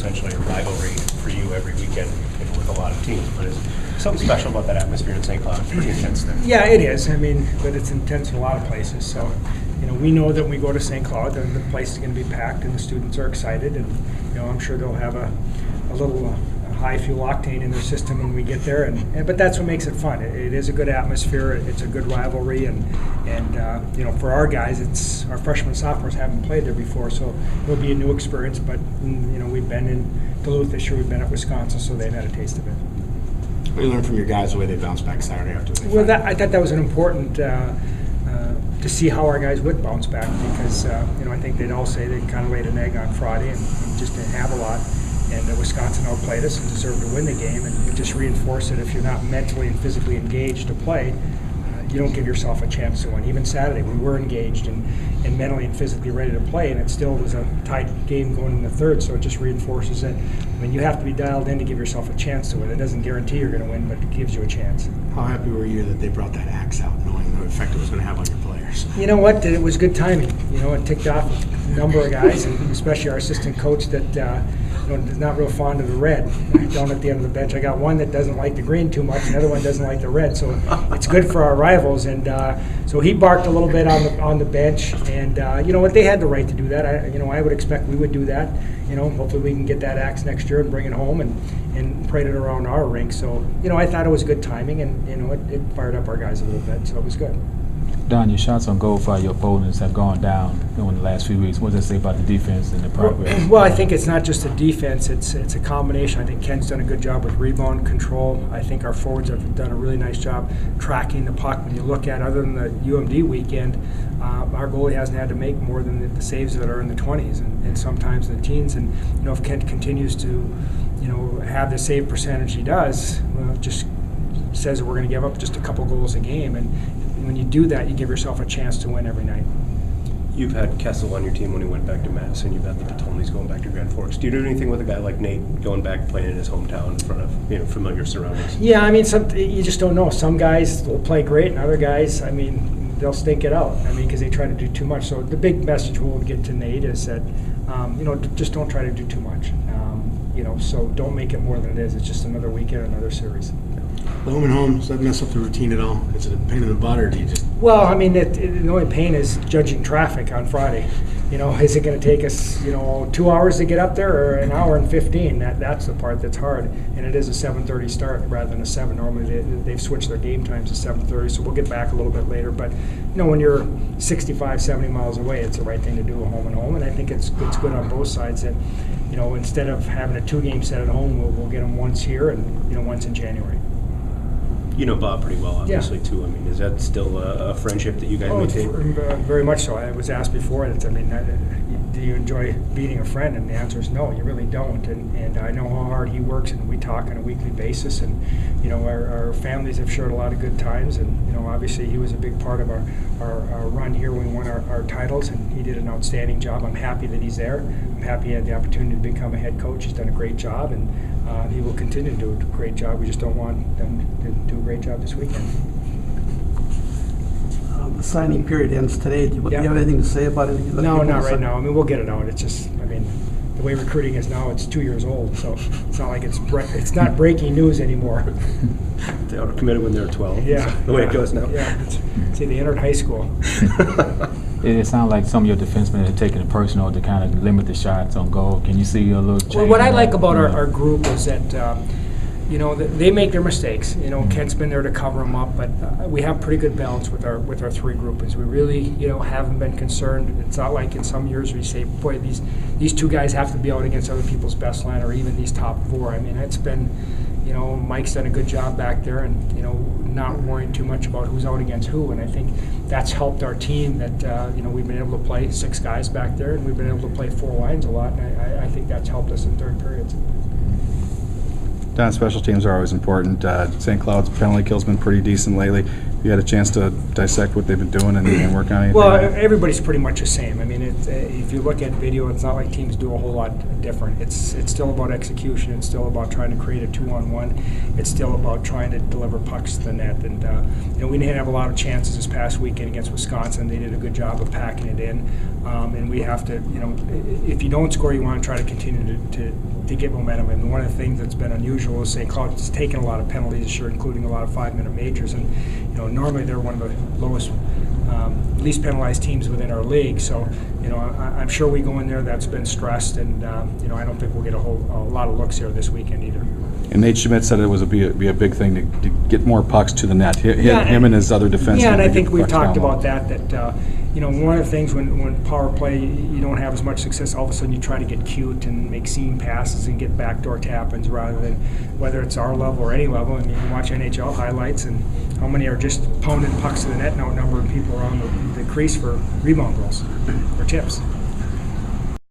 potentially a rivalry for you every weekend, you know, with a lot of teams. But it's something special about that atmosphere in St. Cloud. It's pretty intense there. Yeah, it is. I mean, but it's intense in a lot of places. So, you know, we know that when we go to St. Cloud, the place is going to be packed, and the students are excited, and you know, I'm sure they'll have a little high fuel octane in their system when we get there. But that's what makes it fun. It is a good atmosphere. It's a good rivalry, and you know, for our guys, it's our freshmen and sophomores haven't played there before, so it'll be a new experience. But you know, we've been in Duluth this year, we've been at Wisconsin, so they've had a taste of it. What do you learn from your guys the way they bounced back Saturday after? Well, I thought that was an important to see how our guys would bounce back, because you know, I think they'd all say they kind of laid an egg on Friday and just didn't have a lot. And Wisconsin outplayed us and deserved to win the game, and it just reinforced that if you're not mentally and physically engaged to play, you don't give yourself a chance to win. Even Saturday, we were engaged and mentally and physically ready to play, and it still was a tight game going in the third, so it just reinforces that, I mean, you have to be dialed in to give yourself a chance to win. It doesn't guarantee you're going to win, but it gives you a chance. How happy were you that they brought that axe out, knowing the effect it was going to have on your players? You know what? It was good timing. You know, it ticked off a number of guys, and especially our assistant coach that you know, is not real fond of the red down at the end of the bench. I got one that doesn't like the green too much, and the other one doesn't like the red. So it's good for our rivals. And so he barked a little bit on the bench, and you know what? They had the right to do that. I would expect we would do that. You know, hopefully we can get that axe next year and bring it home and parade it around our rink. So you know, I thought it was good timing, and you know, it fired up our guys a little bit. So it was good. Don, your shots on goal for your opponents have gone down in the last few weeks. What does that say about the defense and the progress? Well, I think it's not just the defense. It's a combination. I think Kent's done a good job with rebound control. I think our forwards have done a really nice job tracking the puck. When you look at, other than the UMD weekend, our goalie hasn't had to make more than the saves that are in the 20s and sometimes the teens. And you know, if Kent continues to, you know, have the save percentage he does, well, it just says that we're going to give up just a couple goals a game. And when you do that, you give yourself a chance to win every night. You've had Kessel on your team when he went back to Madison. You've had the Patonis going back to Grand Forks. Do you do anything with a guy like Nate going back playing in his hometown in front of, you know, familiar surroundings? Yeah, I mean, you just don't know. Some guys will play great, and other guys, I mean, they'll stink it out. I mean, because they try to do too much. So the big message we'll get to Nate is that, you know, just don't try to do too much. You know, so don't make it more than it is. It's just another weekend, another series. The home and home, does that mess up the routine at all? Is it a pain in the butt, or do you just... Well, I mean, the only pain is judging traffic on Friday. You know, is it going to take us, you know, 2 hours to get up there or an hour and 15? That's the part that's hard. And it is a 7:30 start rather than a 7. Normally they've switched their game times to 7:30, so we'll get back a little bit later. But, you know, when you're 65, 70 miles away, it's the right thing to do, a home and home. And I think it's good on both sides. And, you know, instead of having a 2-game set at home, we'll get them once here and, you know, once in January. You know Bob pretty well, obviously, yeah. too. I mean, is that still a friendship that you guys maintain? Very much so. I was asked before, I mean, do you enjoy beating a friend? And the answer is no, you really don't. And I know how hard he works, and we talk on a weekly basis. And, you know, our families have shared a lot of good times. And, you know, obviously he was a big part of our run here when we won our titles, and he did an outstanding job. I'm happy that he's there. I'm happy he had the opportunity to become a head coach. He's done a great job, and he will continue to do a great job. We just don't want them to do a great job this weekend. The signing period ends today. Do you have anything to say about it? No, not right now. I mean, we'll get it out. It's just, I mean, the way recruiting is now, it's 2 years old, so it's not like it's not breaking news anymore. They ought to commit it when they're 12. Yeah, the way it goes now. Yeah, see, they entered high school. It sounds like some of your defensemen are taking it personal to kind of limit the shots on goal. Can you see a little change? Well, what I like about our group is that, you know, they make their mistakes. You know, Kent's been there to cover them up, but we have pretty good balance with our three groupings. We really, you know, haven't been concerned. It's not like in some years we say, boy, these two guys have to be out against other people's best line, or even these top four. I mean, it's been, you know, Mike's done a good job back there, and, you know, not worrying too much about who's out against who. And I think that's helped our team that, you know, we've been able to play 6 guys back there, and we've been able to play 4 lines a lot. And I think that's helped us in third periods. Don, special teams are always important. St. Cloud's penalty kill's been pretty decent lately. You had a chance to dissect what they've been doing and work on anything? Well, everybody's pretty much the same. I mean, if you look at video, it's not like teams do a whole lot different. It's still about execution. It's still about trying to create a 2-on-1. It's still about trying to deliver pucks to the net. And we didn't have a lot of chances this past weekend against Wisconsin. They did a good job of packing it in. And we have to, if you don't score, you want to try to continue to get momentum. And one of the things that's been unusual is St. Cloud has taken a lot of penalties this year, including a lot of 5-minute majors. And normally they're one of the lowest, least penalized teams within our league. So, I'm sure we go in there that's been stressed, and I don't think we'll get a lot of looks here this weekend either. And Nate Schmidt said it was be a big thing to get more pucks to the net. Him and his other defensemen. Yeah, and I to think get we've pucks talked down low. about that. One of the things when power play, you don't have as much success, all of a sudden you try to get cute and make seam passes and get backdoor tap-ins rather than whether it's our level or any level. I mean, you watch NHL highlights and how many are just pounding pucks to the net and outnumbering people around the crease for rebound goals or tips.